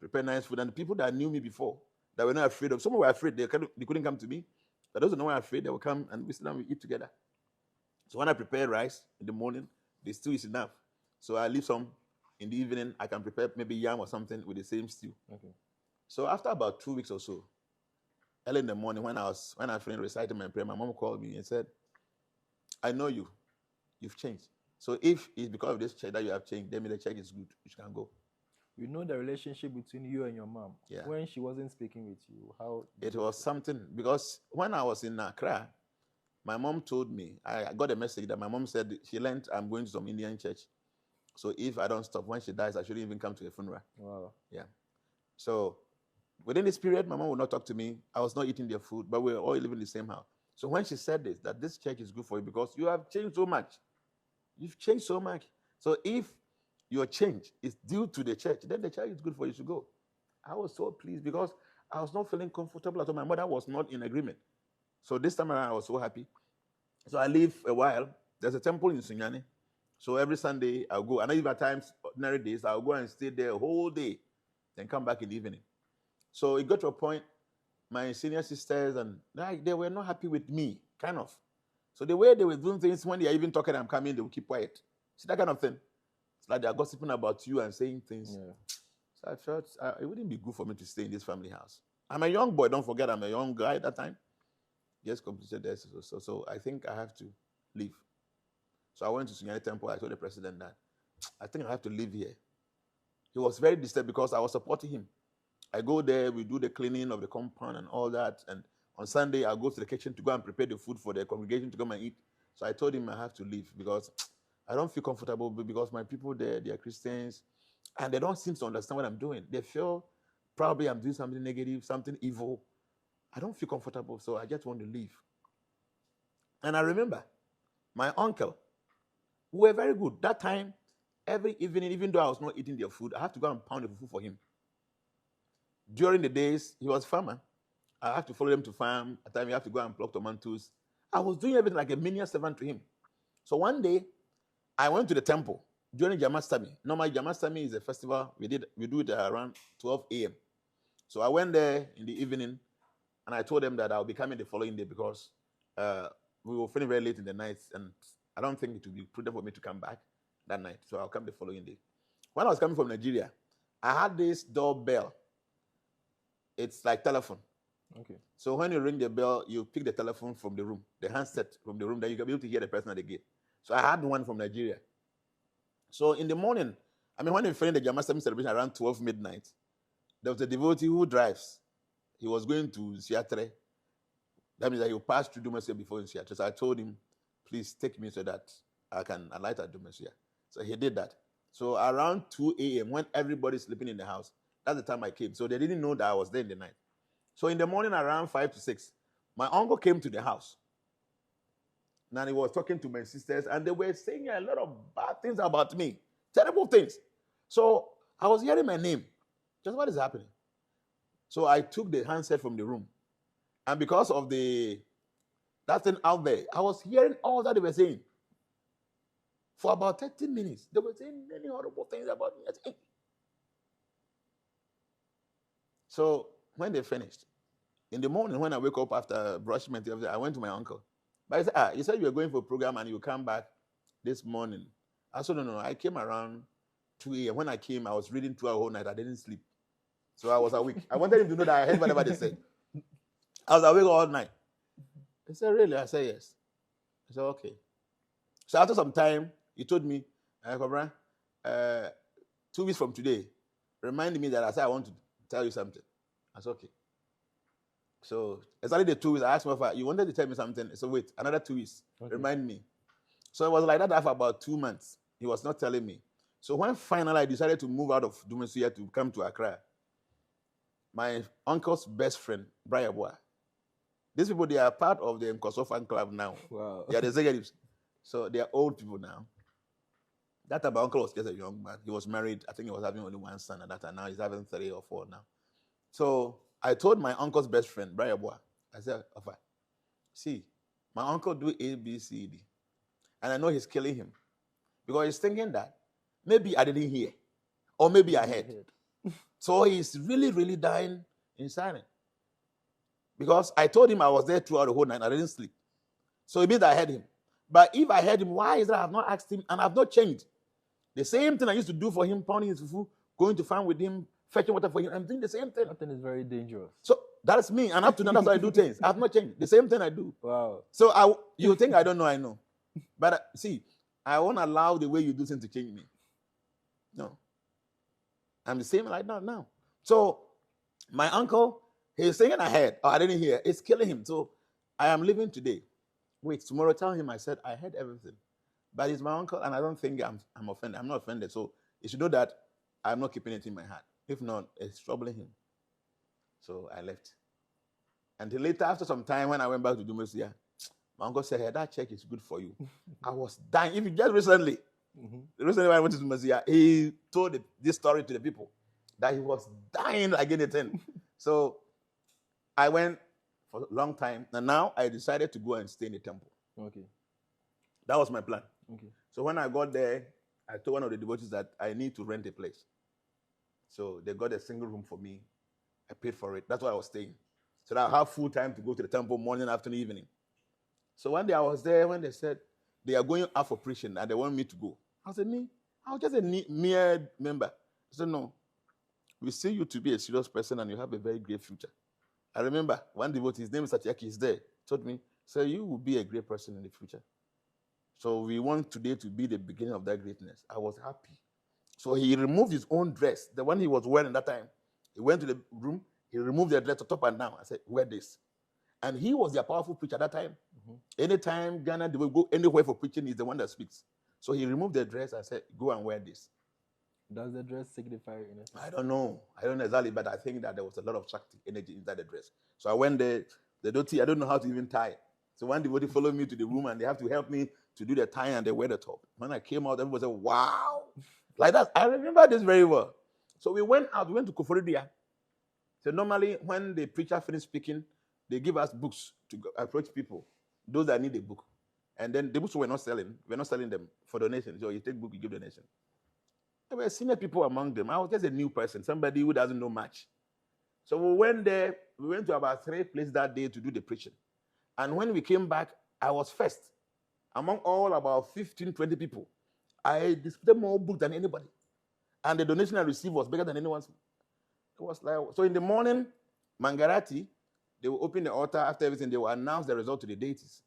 prepare nice food. And the people that knew me before, that were not afraid of, some were afraid. They couldn't come to me. But those who know were afraid, they will come and we sit down, we eat together. So when I prepare rice in the morning, the stew is enough. So I leave some in the evening. I can prepare maybe yam or something with the same stew. Okay. So after about 2 weeks or so, early in the morning, when I finished reciting my prayer, my mom called me and said, I know you. You've changed. So if it's because of this church that you have changed, then the church is good. You can go. We know the relationship between you and your mom. Yeah. When she wasn't speaking with you, how? It was something, because when I was in Accra, my mom told me, I got a message that my mom said she learned I'm going to some Indian church. So if I don't stop, when she dies, I shouldn't even come to her funeral. Wow. Yeah. So within this period, my mom would not talk to me. I was not eating their food, but we were all living in the same house. So when she said this, that this church is good for you because you have changed so much. You've changed so much. So if your change is due to the church, then the church is good for you to go. I was so pleased because I was not feeling comfortable at all. My mother was not in agreement. So this time around, I was so happy. So I live a while. There's a temple in Sunyani. So every Sunday, I'll go. And even at times, ordinary days, I'll go and stay there a whole day, then come back in the evening. So it got to a point, my senior sisters, and they were not happy with me, kind of. So the way they were doing things, when they are even talking, I'm coming, they will keep quiet. See, that kind of thing. It's like they are gossiping about you and saying things. Yeah. So I felt it wouldn't be good for me to stay in this family house. I'm a young boy. Don't forget, I'm a young guy at that time. Just completed this. So I think I have to leave. So I went to Sunyani Temple. I told the president that I think I have to live here. He was very disturbed because I was supporting him. I go there, we do the cleaning of the compound and all that. And on Sunday, I go to the kitchen to go and prepare the food for the congregation to come and eat. So I told him I have to leave because I don't feel comfortable because my people there, they are Christians, and they don't seem to understand what I'm doing. They feel probably I'm doing something negative, something evil. I don't feel comfortable, so I just want to leave. And I remember my uncle, who were very good. That time, every evening, even though I was not eating their food, I have to go and pound the food for him. During the days, he was a farmer. I have to follow him to farm. At times, you have to go and pluck tomatoes. I was doing everything like a minion servant to him. So one day, I went to the temple during Jnanacaksusdas. Normally, Jnanacaksusdas is a festival. We do it around 12 a.m. So I went there in the evening, and I told them that I'll be coming the following day because we were feeling very late in the night, and I don't think it would be prudent for me to come back that night. So I'll come the following day. When I was coming from Nigeria, I had this doorbell. It's like telephone. Okay. So when you ring the bell, you pick the telephone from the room, the handset from the room, then you can be able to hear the person at the gate. So I had one from Nigeria. So in the morning, when we finished the Jnanacaksusdas celebration around 12 midnight, there was a devotee who drives. He was going to Siatre. That means that he will pass through Dumasia before in Siatre. So I told him, please take me so that I can alight at Dumasia. So he did that. So around 2 a.m., when everybody's sleeping in the house, that's the time I came. So they didn't know that I was there in the night. So in the morning around 5 to 6, my uncle came to the house. Now he was talking to my sisters, and they were saying a lot of bad things about me, terrible things. So I was hearing my name. Just what is happening? So I took the handset from the room. And because of that thing out there, I was hearing all that they were saying. For about 30 minutes, they were saying many horrible things about me. So when they finished, in the morning when I wake up after brushing my teeth, I went to my uncle. But he said, you said you were going for a program and you come back this morning. I said, no, I came around 2 a.m. When I came, I was reading throughout the whole night. I didn't sleep. So I was awake. I wanted him to know that I heard whatever they said. I was awake all night. He said, really? I said, yes. I said, okay. So after some time, he told me, Cobra, 2 weeks from today, reminded me that I said, I want to tell you something. I said, okay. So exactly the 2 weeks, I asked him, you wanted to tell me something. So wait, another 2 weeks. Okay. Remind me. So it was like that for about 2 months. He was not telling me. So when finally I decided to move out of Dumasia to come to Accra, my uncle's best friend, Brian Boa, these people, they are part of the Nkoso fan club now. Wow. They are the executives. So they are old people now. That time my uncle was just a young man. He was married. I think he was having only one son at that time. Now he's having 3 or 4 now. So I told my uncle's best friend, Brian Boa, I said, see, my uncle do A, B, C, D. And I know he's killing him. Because he's thinking that maybe I didn't hear. Or maybe I heard. So he's really, really dying in silence. Because I told him I was there throughout the whole night. I didn't sleep. So it means I heard him. But if I heard him, why is that I have not asked him and I have not changed? The same thing I used to do for him, pounding his fufu, going to farm with him, fetching water for him. I'm doing the same thing. That thing is very dangerous. So that's me. And up to now, that's how I do things. I have not changed. The same thing I do. Wow. So you think I don't know, I know. But see, I won't allow the way you do things to change me. No. I'm the same like that now. So my uncle, he's saying I heard. Oh, I didn't hear. It's killing him. So I am living today. Wait, tomorrow tell him I said I heard everything. But he's my uncle, and I don't think I'm offended. I'm not offended. So you should know that I'm not keeping it in my heart. If not, it's troubling him. So I left. Until later, after some time, when I went back to Dumasia, my uncle said, hey, that check is good for you. I was dying. If you just recently when I went to Dumasia, he told this story to the people, that he was dying like anything. So I went for a long time, and now I decided to go and stay in the temple. Okay. That was my plan. Okay. So when I got there, I told one of the devotees that I need to rent a place. So they got a single room for me. I paid for it. That's why I was staying. So that I have full time to go to the temple morning, afternoon, evening. So one day I was there when they said they are going out for preaching and they want me to go. I said, me? I was just a mere member. I said, no. We see you to be a serious person and you have a very great future. I remember one devotee, his name is Satyaki, he's there, told me, sir, you will be a great person in the future. So we want today to be the beginning of that greatness. I was happy. So he removed his own dress, the one he was wearing that time. He went to the room, he removed the dress top and down. I said, wear this. And he was their powerful preacher at that time. Anytime Ghana, they will go anywhere for preaching, he's the one that speaks. So he removed the dress and said, go and wear this. Does the dress signify anything? I don't know exactly, but I think that there was a lot of Shakti energy inside the dress. So I went there, the dhoti, I don't know how to even tie it. So one devotee followed me to the room and they have to help me to do the tie and they wear the top. When I came out, everybody said, wow. Like that. I remember this very well. So we went out, we went to Koforidia. So normally when the preacher finished speaking, they give us books to approach people, those that need a book. And then the books we're not selling them for donation. So you take book, you give donation. There were senior people among them. I was just a new person, somebody who doesn't know much. So we went there, we went to about 3 places that day to do the preaching. And when we came back, I was first. Among all about 15, 20 people, I distributed more books than anybody. And the donation I received was bigger than anyone's. It was like, so in the morning, Mangarati, they will open the altar. After everything, they will announce the result to the deities.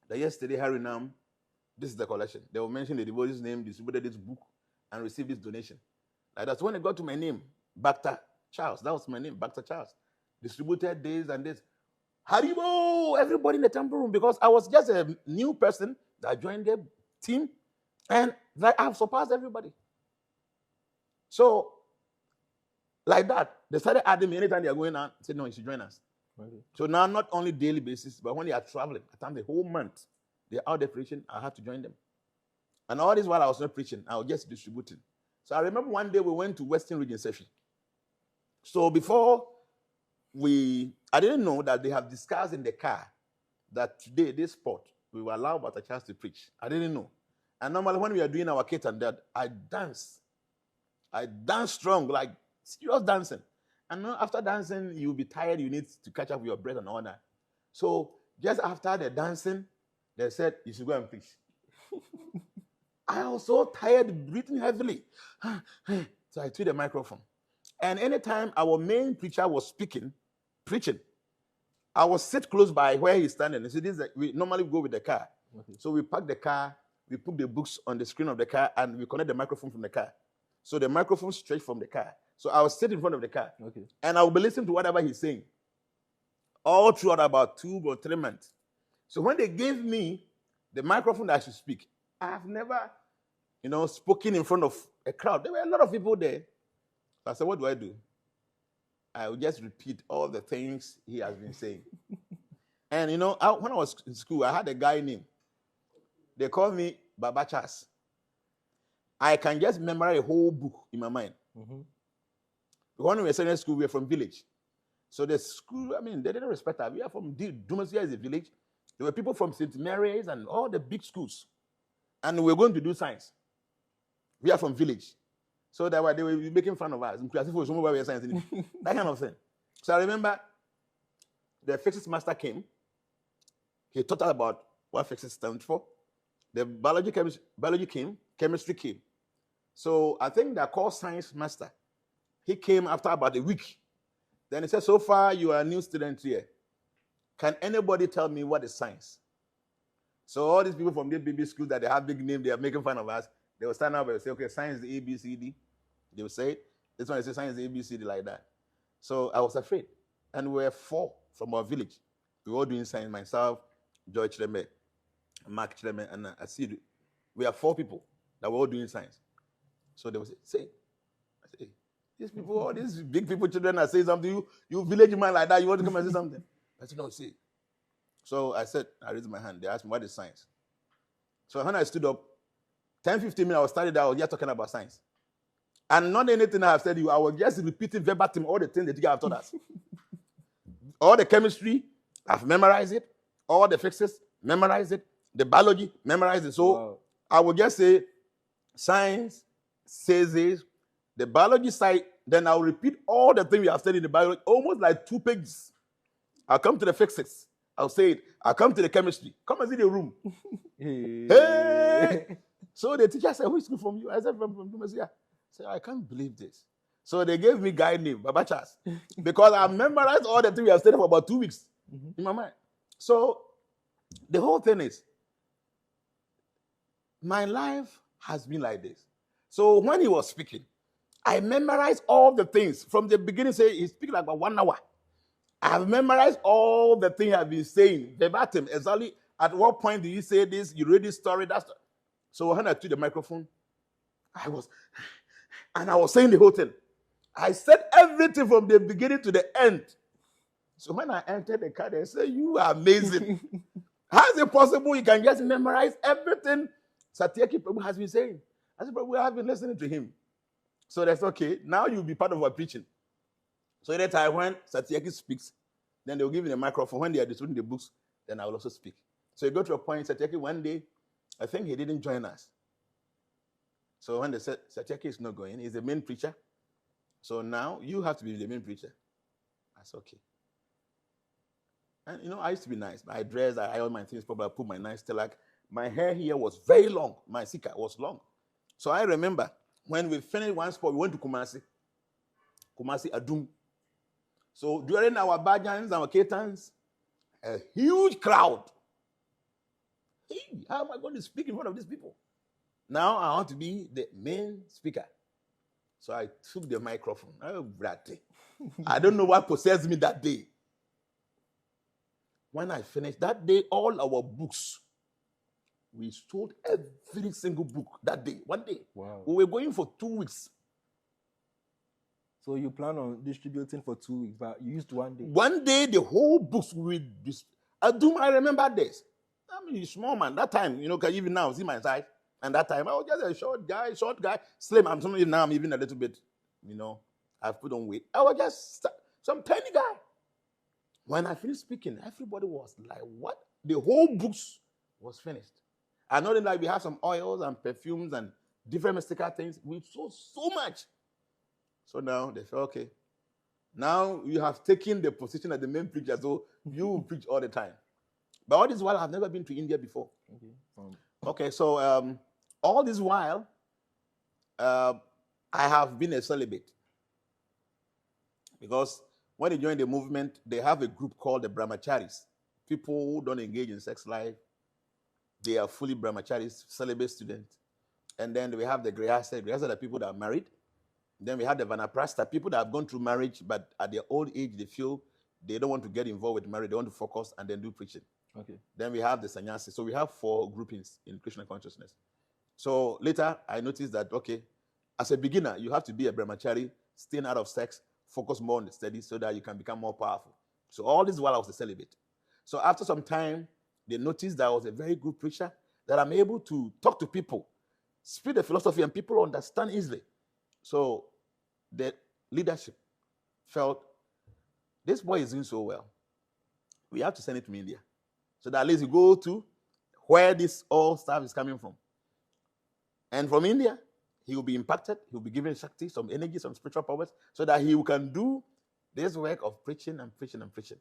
That yesterday, Hare, this is the collection. They will mention the devotee's name, distributed this book, and received this donation. Like that's when it got to my name, Bhakta Charles. That was my name, Bhakta Charles. Distributed this and this. Haribo! Everybody in the temple room, because I was just a new person that joined the team, and like I've surpassed everybody. So, like that, they started adding me anytime they are going out. Said, no, you should join us. Okay. So now, not only daily basis, but when they are traveling, at times the whole month, they're out there preaching, I had to join them. And all this while I was not preaching, I was just distributing. So I remember one day we went to Western Region session. So before I didn't know that they have discussed in the car that today, this spot, we will allow but a chance to preach. I didn't know. And normally when we are doing our kit and that, I dance strong, like serious dancing. And after dancing, you'll be tired, you need to catch up with your breath and all that. So just after the dancing, they said, you should go and preach. I was so tired, breathing heavily. So I took the microphone. And anytime our main preacher was preaching, I was sit close by where he's standing. So we normally go with the car. Okay. So we park the car, we put the books on the screen of the car, and we connect the microphone from the car. So the microphone straight from the car. So I was sitting in front of the car. Okay. And I will be listening to whatever he's saying. All throughout about 2 or 3 months. So when they gave me the microphone that I should speak, I have never, spoken in front of a crowd. There were a lot of people there. So I said, what do? I will just repeat all the things he has been saying. And, when I was in school, I had a guy named, they called me Baba Chas. I can just memorize a whole book in my mind. Mm-hmm. When we were in school, we were from village. So the school, they didn't respect us. We are from Dumasia is a village. There were people from St. Mary's and all the big schools. And we were going to do science. We are from village. So they were making fun of us. That kind of thing. So I remember the physics master came. He taught us about what physics stands for. The biology came, chemistry came. So I think the core science master, he came after about a week. Then he said, so far you are a new student here. Can anybody tell me what is science? So all these people from the baby school that they have big name, they are making fun of us. They will stand up and say, okay, science is A, B, C, D. They will say it. This one, they say science is A, B, C, D, like that. So I was afraid. And we were 4 from our village. We were all doing science, myself, Joy Chileme, Mark Chileme, and Asidu. We are 4 people that were all doing science. So they would say, these people, all these big people, children are saying something to you, you village man like that, you want to come and say something? I said, no, see. So I said, I raised my hand. They asked me, what is science? So when I stood up, 10, 15 minutes, I was studying that, I was just talking about science. And not anything I have said to you, I was just repeating verbatim all the things that you have taught us. All the chemistry, I've memorized it. All the physics, memorized it. The biology, memorized it. So wow. I would just say, science says this. The biology side, then I'll repeat all the things we have said in the biology, almost like 2 pages. I'll come to the physics. I'll say it. I'll come to the chemistry. Come and see the room. Hey! So the teacher said, which school from you? I said, from Dumasia. I said, I can't believe this. So they gave me a guy named Baba Chas. Because I memorized all the things we have studied for about 2 weeks in my mind. So the whole thing is, my life has been like this. So when he was speaking, I memorized all the things from the beginning. Say he's speaking like about 1 hour. I have memorized all the things I've been saying verbatim. Exactly at what point do you say this? You read this story. So when I took the microphone, I was saying the whole thing. I said everything from the beginning to the end. So when I entered the car, they said, "You are amazing. How is it possible you can just memorize everything Satyaki Prabhu has been saying?" I said, "But we have been listening to him." So that's okay. Now you'll be part of our preaching. So that time when Satyaki speaks, then they'll give me the microphone. When they are distributing the books, then I will also speak. So you go to a point, Satyaki, one day, I think he didn't join us. So when they said Satyaki is not going, he's the main preacher. So now you have to be the main preacher. I said, okay. And I used to be nice. I dressed, I ironed my things, probably I put my nice still like my hair here was very long. My sika was long. So I remember when we finished one spot, we went to Kumasi Adum. So during our bhajans, our kirtans, a huge crowd. Hey, how am I going to speak in front of these people? Now I want to be the main speaker. So I took the microphone. Oh, brate. I don't know what possessed me that day. When I finished that day, all our books, we sold every single book that day, one day. Wow. We were going for 2 weeks. So you plan on distributing for 2 weeks, but you used one day. One day, the whole books will be. I remember this. I'm a small man. That time, even now, see my size. And that time, I was just a short guy, slim. Now I'm even a little bit, I've put on weight. I was just some tiny guy. When I finished speaking, everybody was like, what? The whole books was finished. I know that we have some oils and perfumes and different mystical things. We sold so much. So now they say, okay, now you have taken the position as the main preacher, so you preach all the time. But all this while, I've never been to India before. Okay, so all this while, I have been a celibate. Because when they join the movement, they have a group called the Brahmacharis. People who don't engage in sex life. They are fully Brahmacharis, celibate students. And then we have the Grihasta. Grihasta are people that are married. Then we have the Vanaprastha, people that have gone through marriage, but at their old age, they feel they don't want to get involved with marriage. They want to focus and then do preaching. Okay. Then we have the Sannyasi. So we have 4 groupings in Krishna Consciousness. So later, I noticed that, okay, as a beginner, you have to be a Brahmachari, staying out of sex, focus more on the study so that you can become more powerful. So all this while I was a celibate. So after some time, they noticed that I was a very good preacher, that I'm able to talk to people, speak the philosophy, and people understand easily. So the leadership felt, this boy is doing so well. We have to send it to India. So that at least you go to where this all stuff is coming from. And from India, he will be impacted. He will be given Shakti, some energy, some spiritual powers, so that he can do this work of preaching and preaching and preaching.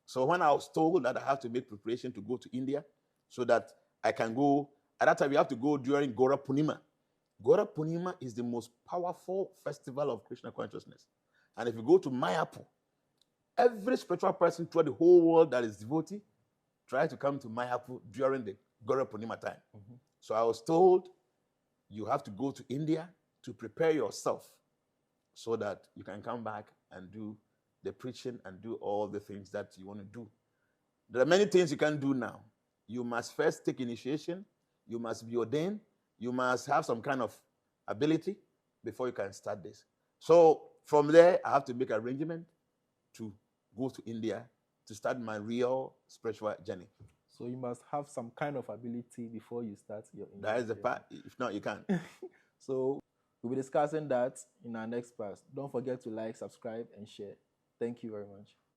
So when I was told that I have to make preparation to go to India so that I can go, at that time we have to go during Gora Purnima. Gora Purnima is the most powerful festival of Krishna consciousness. And if you go to Mayapur, every spiritual person throughout the whole world that is devotee try to come to Mayapur during the Gora Purnima time. Mm-hmm. So I was told you have to go to India to prepare yourself so that you can come back and do the preaching and do all the things that you want to do. There are many things you can do now. You must first take initiation. You must be ordained. You must have some kind of ability before you can start this. So from there, I have to make arrangement to go to India to start my real spiritual journey. So you must have some kind of ability before you start your Indian That is the part. If not, you can't. So we'll be discussing that in our next class. Don't forget to like, subscribe, and share. Thank you very much.